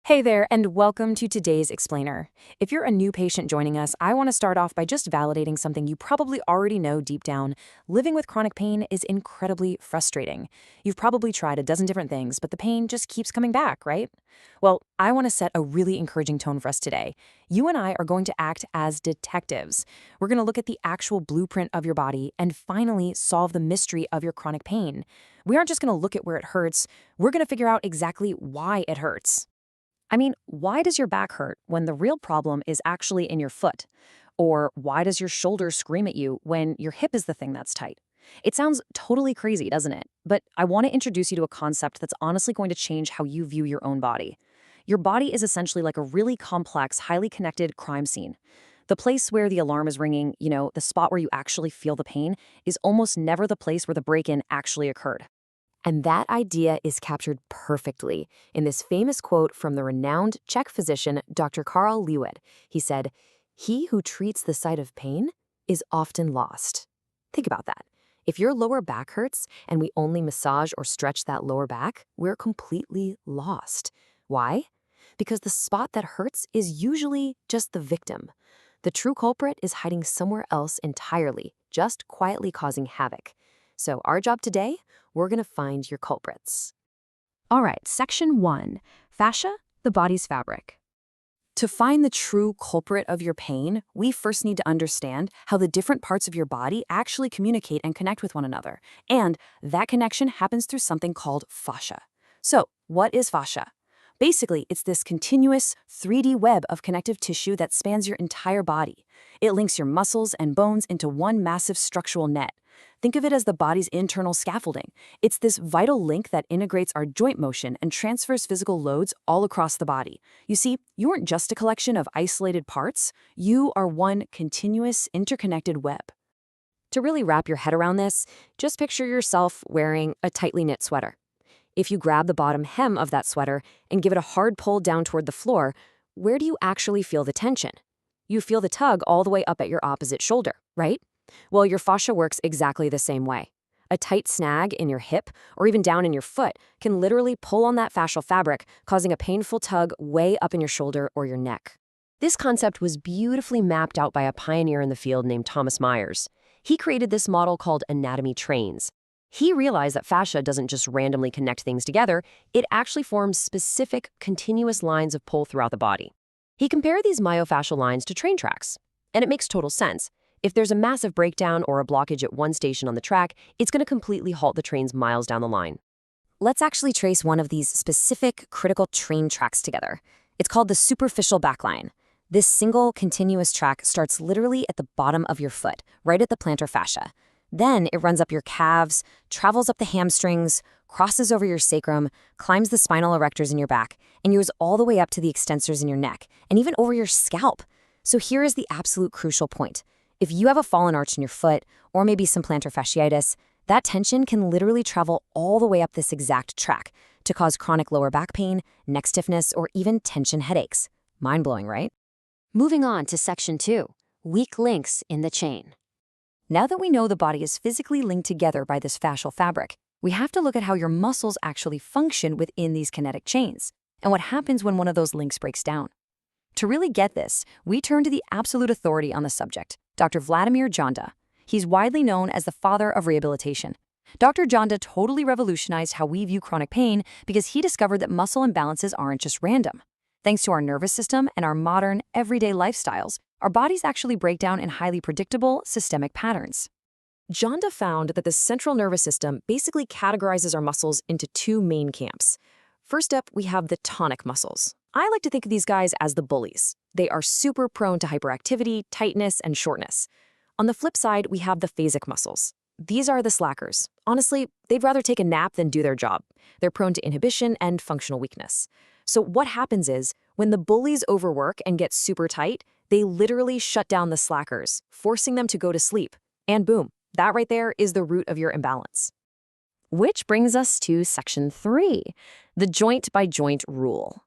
Hey there, and welcome to today's Explainer. If you're a new patient joining us, I want to start off by just validating something you probably already know deep down. Living with chronic pain is incredibly frustrating. You've probably tried a dozen different things, but the pain just keeps coming back, right? Well, I want to set a really encouraging tone for us today. You and I are going to act as detectives. We're going to look at the actual blueprint of your body and finally solve the mystery of your chronic pain. We aren't just going to look at where it hurts, we're going to figure out exactly why it hurts. I mean, why does your back hurt when the real problem is actually in your foot? Or why does your shoulder scream at you when your hip is the thing that's tight? It sounds totally crazy, doesn't it? But I want to introduce you to a concept that's honestly going to change how you view your own body. Your body is essentially like a really complex, highly connected crime scene. The place where the alarm is ringing, the spot where you actually feel the pain, is almost never the place where the break-in actually occurred. And that idea is captured perfectly in this famous quote from the renowned Czech physician Dr. Karl Lewet. He said, "He who treats the site of pain is often lost." Think about that. If your lower back hurts and we only massage or stretch that lower back, we're completely lost. Why? Because the spot that hurts is usually just the victim. The true culprit is hiding somewhere else entirely, just quietly causing havoc. So our job today, we're going to find your culprits. All right, section 1, fascia, the body's fabric. To find the true culprit of your pain, we first need to understand how the different parts of your body actually communicate and connect with one another. And that connection happens through something called fascia. So, what is fascia? Basically, it's this continuous 3D web of connective tissue that spans your entire body. It links your muscles and bones into one massive structural net. Think of it as the body's internal scaffolding. It's this vital link that integrates our joint motion and transfers physical loads all across the body. You see, you aren't just a collection of isolated parts, you are one continuous, interconnected web. To really wrap your head around this, just picture yourself wearing a tightly knit sweater. If you grab the bottom hem of that sweater and give it a hard pull down toward the floor, where do you actually feel the tension? You feel the tug all the way up at your opposite shoulder, right? Well, your fascia works exactly the same way. A tight snag in your hip or even down in your foot can literally pull on that fascial fabric, causing a painful tug way up in your shoulder or your neck. This concept was beautifully mapped out by a pioneer in the field named Thomas Myers. He created this model called anatomy trains. He realized that fascia doesn't just randomly connect things together, it actually forms specific, continuous lines of pull throughout the body. He compared these myofascial lines to train tracks. And it makes total sense. If there's a massive breakdown or a blockage at one station on the track, it's going to completely halt the trains miles down the line. Let's actually trace one of these specific, critical train tracks together. It's called the superficial backline. This single, continuous track starts literally at the bottom of your foot, right at the plantar fascia. Then it runs up your calves, travels up the hamstrings, crosses over your sacrum, climbs the spinal erectors in your back, and goes all the way up to the extensors in your neck, and even over your scalp. So here is the absolute crucial point. If you have a fallen arch in your foot, or maybe some plantar fasciitis, that tension can literally travel all the way up this exact track to cause chronic lower back pain, neck stiffness, or even tension headaches. Mind-blowing, right? Moving on to section 2, weak links in the chain. Now that we know the body is physically linked together by this fascial fabric, we have to look at how your muscles actually function within these kinetic chains, and what happens when one of those links breaks down. To really get this, we turn to the absolute authority on the subject, Dr. Vladimir Janda. He's widely known as the father of rehabilitation. Dr. Janda totally revolutionized how we view chronic pain because he discovered that muscle imbalances aren't just random. Thanks to our nervous system and our modern, everyday lifestyles, our bodies actually break down in highly predictable, systemic patterns. Janda found that the central nervous system basically categorizes our muscles into two main camps. First up, we have the tonic muscles. I like to think of these guys as the bullies. They are super prone to hyperactivity, tightness, and shortness. On the flip side, we have the phasic muscles. These are the slackers. Honestly, they'd rather take a nap than do their job. They're prone to inhibition and functional weakness. So what happens is, when the bullies overwork and get super tight, they literally shut down the slackers, forcing them to go to sleep. And boom, that right there is the root of your imbalance. Which brings us to section 3, the joint-by-joint rule.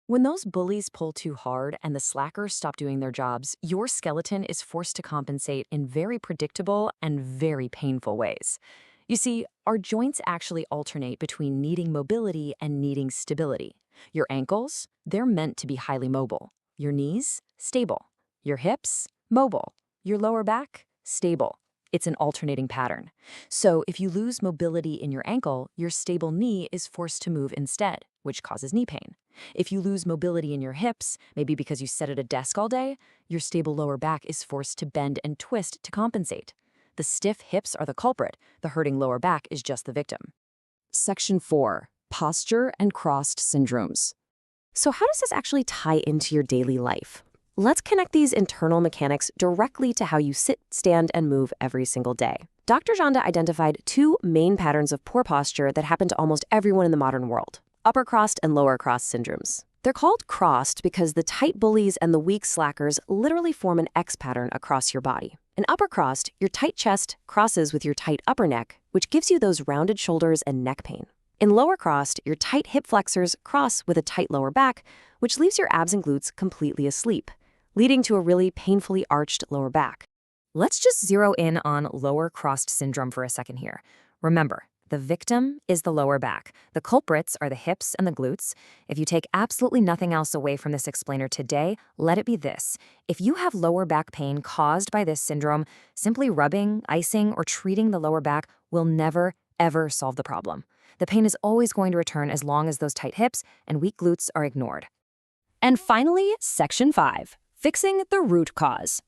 When those bullies pull too hard and the slackers stop doing their jobs, your skeleton is forced to compensate in very predictable and very painful ways. You see, our joints actually alternate between needing mobility and needing stability. Your ankles, they're meant to be highly mobile. Your knees, stable. Your hips, mobile. Your lower back, stable. It's an alternating pattern. So if you lose mobility in your ankle, your stable knee is forced to move instead, which causes knee pain. If you lose mobility in your hips, maybe because you sit at a desk all day, your stable lower back is forced to bend and twist to compensate. The stiff hips are the culprit. The hurting lower back is just the victim. Section 4. Posture and crossed syndromes. So how does this actually tie into your daily life? Let's connect these internal mechanics directly to how you sit, stand, and move every single day. Dr. Janda identified two main patterns of poor posture that happen to almost everyone in the modern world: upper crossed and lower crossed syndromes. They're called crossed because the tight bullies and the weak slackers literally form an X pattern across your body. In upper crossed, your tight chest crosses with your tight upper neck, which gives you those rounded shoulders and neck pain. In lower crossed, your tight hip flexors cross with a tight lower back, which leaves your abs and glutes completely asleep, leading to a really painfully arched lower back. Let's just zero in on lower crossed syndrome for a second here. Remember, the victim is the lower back. The culprits are the hips and the glutes. If you take absolutely nothing else away from this explainer today, let it be this. If you have lower back pain caused by this syndrome, simply rubbing, icing, or treating the lower back will never, ever solve the problem. The pain is always going to return as long as those tight hips and weak glutes are ignored. And finally, Section 5. Fixing the root cause.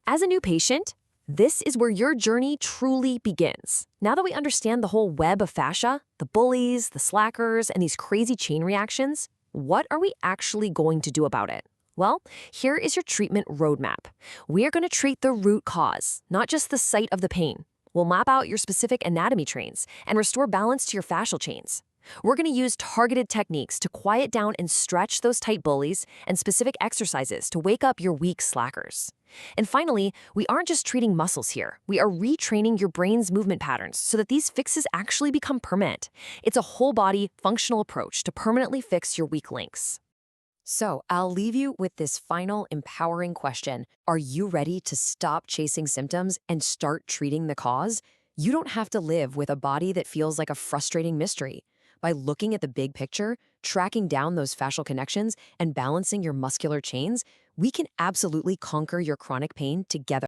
As a new patient, this is where your journey truly begins. Now that we understand the whole web of fascia, the bullies, the slackers, and these crazy chain reactions, what are we actually going to do about it? Well, here is your treatment roadmap. We are going to treat the root cause, not just the site of the pain. We'll map out your specific anatomy trains and restore balance to your fascial chains. We're going to use targeted techniques to quiet down and stretch those tight bullies and specific exercises to wake up your weak slackers. And finally, we aren't just treating muscles here. We are retraining your brain's movement patterns so that these fixes actually become permanent. It's a whole-body, functional approach to permanently fix your weak links. So I'll leave you with this final empowering question. Are you ready to stop chasing symptoms and start treating the cause? You don't have to live with a body that feels like a frustrating mystery. By looking at the big picture, tracking down those fascial connections, and balancing your muscular chains, we can absolutely conquer your chronic pain together.